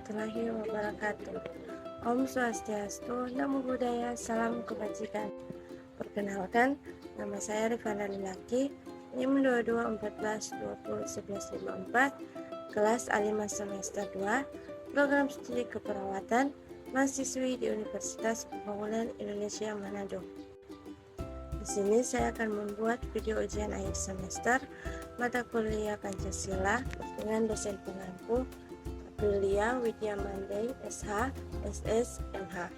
warahmatullahi wabarakatuh. Om Swastiastu, Namo Buddhaya, Salam Kebajikan. Perkenalkan, nama saya Rifana Lilaki, NIM 2214201154, kelas A5 semester 2, program studi keperawatan, mahasiswi di Universitas Pembangunan Indonesia Manado. Di sini saya akan membuat video ujian akhir semester mata kuliah Pancasila dengan dosen pengampu Aprilia Widya Mandai, SH, SS, MH.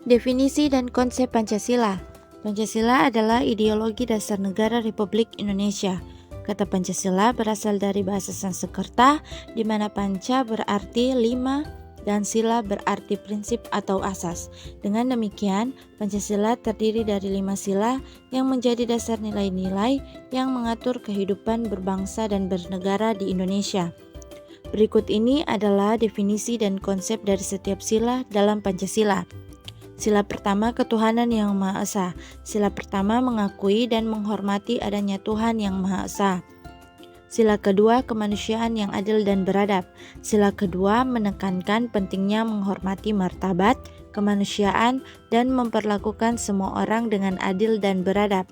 Definisi dan konsep Pancasila. Pancasila adalah ideologi dasar negara Republik Indonesia. Kata Pancasila berasal dari bahasa Sanskerta, di mana panca berarti 5 dan sila berarti prinsip atau asas. Dengan demikian, Pancasila terdiri dari 5 sila yang menjadi dasar nilai-nilai yang mengatur kehidupan berbangsa dan bernegara di Indonesia. Berikut ini adalah definisi dan konsep dari setiap sila dalam Pancasila. Sila pertama, ketuhanan yang Maha Esa. Sila pertama, mengakui dan menghormati adanya Tuhan yang Maha Esa. Sila kedua, kemanusiaan yang adil dan beradab. Sila kedua, menekankan pentingnya menghormati martabat, kemanusiaan, dan memperlakukan semua orang dengan adil dan beradab.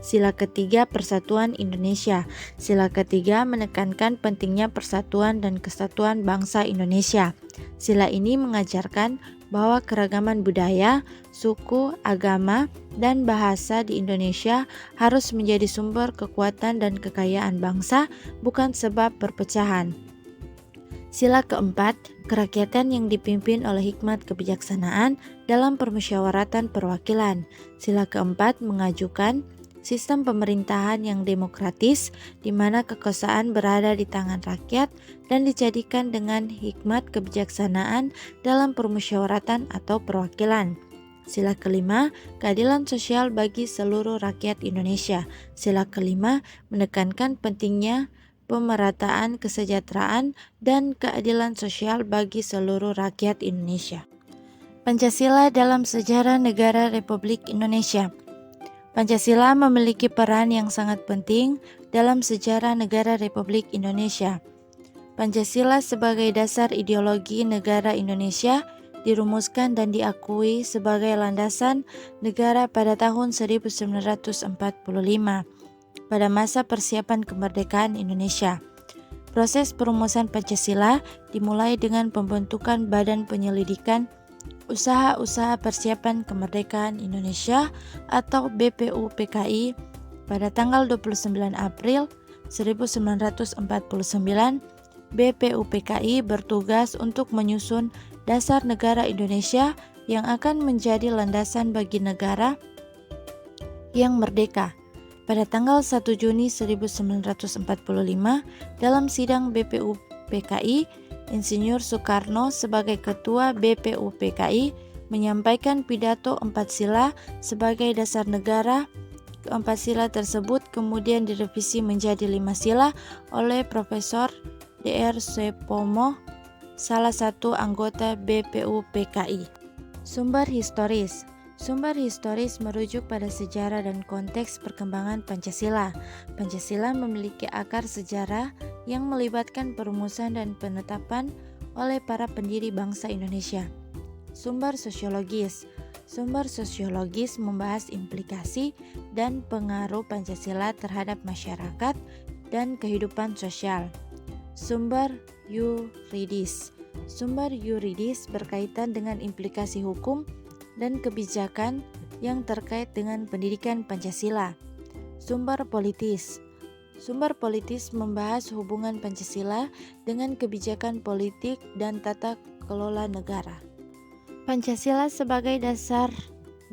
Sila ketiga, persatuan Indonesia. Sila ketiga, menekankan pentingnya persatuan dan kesatuan bangsa Indonesia. Sila ini mengajarkan bahwa keragaman budaya, suku, agama, dan bahasa di Indonesia harus menjadi sumber kekuatan dan kekayaan bangsa, bukan sebab perpecahan. Sila keempat, kerakyatan yang dipimpin oleh hikmat kebijaksanaan dalam permusyawaratan perwakilan. Sila keempat, mengajukan sistem pemerintahan yang demokratis, di mana kekuasaan berada di tangan rakyat dan dijadikan dengan hikmat kebijaksanaan dalam permusyawaratan atau perwakilan. Sila kelima, keadilan sosial bagi seluruh rakyat Indonesia. Sila kelima, menekankan pentingnya pemerataan kesejahteraan dan keadilan sosial bagi seluruh rakyat Indonesia. Pancasila dalam sejarah negara Republik Indonesia. Pancasila memiliki peran yang sangat penting dalam sejarah negara Republik Indonesia. Pancasila sebagai dasar ideologi negara Indonesia dirumuskan dan diakui sebagai landasan negara pada tahun 1945 pada masa persiapan kemerdekaan Indonesia. Proses perumusan Pancasila dimulai dengan pembentukan Badan Penyelidikan Usaha-Usaha Persiapan Kemerdekaan Indonesia atau BPUPKI pada tanggal 29 April 1949. BPUPKI bertugas untuk menyusun dasar negara Indonesia yang akan menjadi landasan bagi negara yang merdeka. Pada tanggal 1 Juni 1945, dalam sidang BPUPKI, Insinyur Soekarno sebagai Ketua BPUPKI menyampaikan pidato 4 sila sebagai dasar negara. Keempat sila tersebut kemudian direvisi menjadi 5 sila oleh Profesor Dr. Supomo, salah satu anggota BPUPKI. Sumber historis. Sumber historis merujuk pada sejarah dan konteks perkembangan Pancasila. Pancasila memiliki akar sejarah yang melibatkan perumusan dan penetapan oleh para pendiri bangsa Indonesia. Sumber sosiologis. Sumber sosiologis membahas implikasi dan pengaruh Pancasila terhadap masyarakat dan kehidupan sosial. Sumber yuridis. Sumber yuridis berkaitan dengan implikasi hukum dan kebijakan yang terkait dengan pendidikan Pancasila. Sumber politis. Sumber politis membahas hubungan Pancasila dengan kebijakan politik dan tata kelola negara. Pancasila sebagai dasar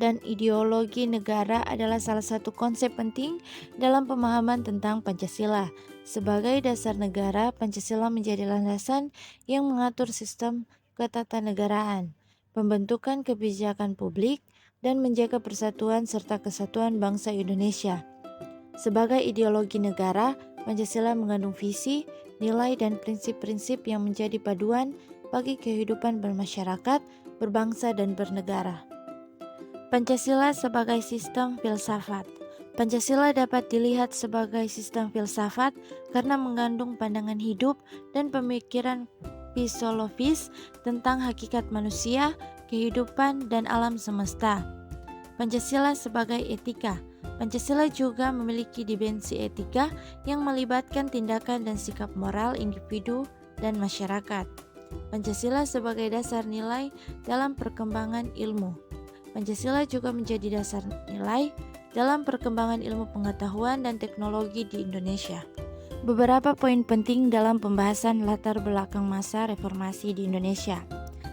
dan ideologi negara adalah salah satu konsep penting dalam pemahaman tentang Pancasila. Sebagai dasar negara, Pancasila menjadi landasan yang mengatur sistem ketatanegaraan, pembentukan kebijakan publik, dan menjaga persatuan serta kesatuan bangsa Indonesia. Sebagai ideologi negara, Pancasila mengandung visi, nilai, dan prinsip-prinsip yang menjadi paduan bagi kehidupan bermasyarakat, berbangsa, dan bernegara. Pancasila sebagai sistem filsafat. Pancasila dapat dilihat sebagai sistem filsafat karena mengandung pandangan hidup dan pemikiran epistelofis tentang hakikat manusia, kehidupan, dan alam semesta. Pancasila sebagai etika. Pancasila juga memiliki dimensi etika yang melibatkan tindakan dan sikap moral individu dan masyarakat. Pancasila sebagai dasar nilai dalam perkembangan ilmu. Pancasila juga menjadi dasar nilai dalam perkembangan ilmu pengetahuan dan teknologi di Indonesia. Beberapa poin penting dalam pembahasan latar belakang masa reformasi di Indonesia.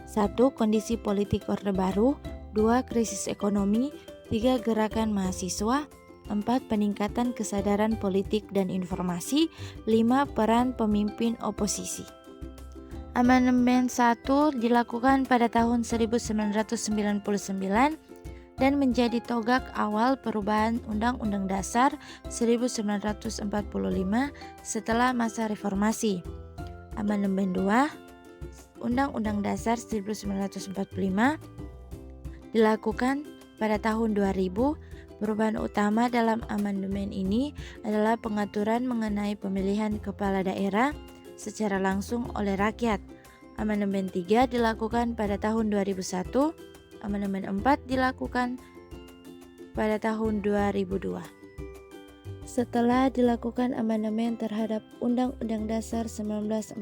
1. Kondisi politik Orde Baru. 2. Krisis ekonomi. 3. Gerakan mahasiswa. 4. Peningkatan kesadaran politik dan informasi. 5. Peran pemimpin oposisi. Amandemen 1 dilakukan pada tahun 1999 dan menjadi tonggak awal perubahan Undang-Undang Dasar 1945 setelah masa reformasi. Amandemen 2 Undang-Undang Dasar 1945 dilakukan pada tahun 2000. Perubahan utama dalam amandemen ini adalah pengaturan mengenai pemilihan kepala daerah secara langsung oleh rakyat. Amandemen 3 dilakukan pada tahun 2001. Amandemen 4 dilakukan pada tahun 2002. Setelah dilakukan amandemen terhadap Undang-Undang Dasar 1945,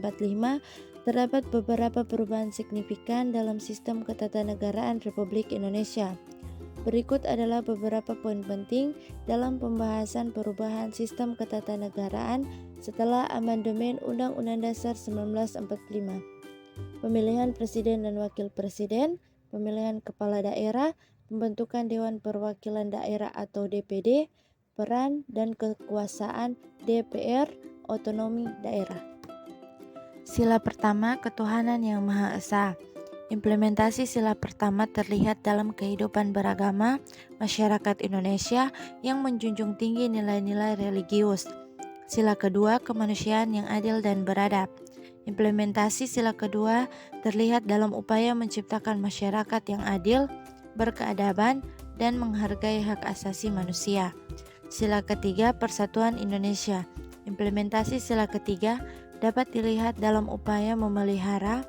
terdapat beberapa perubahan signifikan dalam sistem ketatanegaraan Republik Indonesia. Berikut adalah beberapa poin penting dalam pembahasan perubahan sistem ketatanegaraan setelah amandemen Undang-Undang Dasar 1945. Pemilihan presiden dan wakil presiden, pemilihan kepala daerah, pembentukan Dewan Perwakilan Daerah atau DPD, peran dan kekuasaan DPR, otonomi daerah. Sila pertama, ketuhanan yang Maha Esa. Implementasi sila pertama terlihat dalam kehidupan beragama masyarakat Indonesia yang menjunjung tinggi nilai-nilai religius. Sila kedua, kemanusiaan yang adil dan beradab. Implementasi sila kedua terlihat dalam upaya menciptakan masyarakat yang adil, berkeadaban, dan menghargai hak asasi manusia. Sila ketiga, persatuan Indonesia. Implementasi sila ketiga dapat dilihat dalam upaya memelihara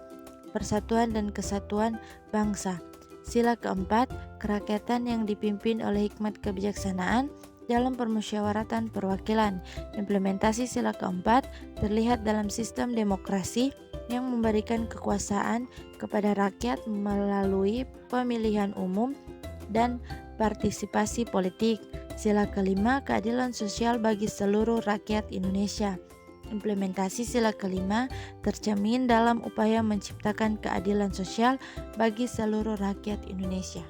persatuan dan kesatuan bangsa. Sila keempat, kerakyatan yang dipimpin oleh hikmat kebijaksanaan dalam permusyawaratan perwakilan. Implementasi sila keempat terlihat dalam sistem demokrasi yang memberikan kekuasaan kepada rakyat melalui pemilihan umum dan partisipasi politik. Sila kelima, keadilan sosial bagi seluruh rakyat Indonesia. Implementasi sila kelima tercermin dalam upaya menciptakan keadilan sosial bagi seluruh rakyat Indonesia.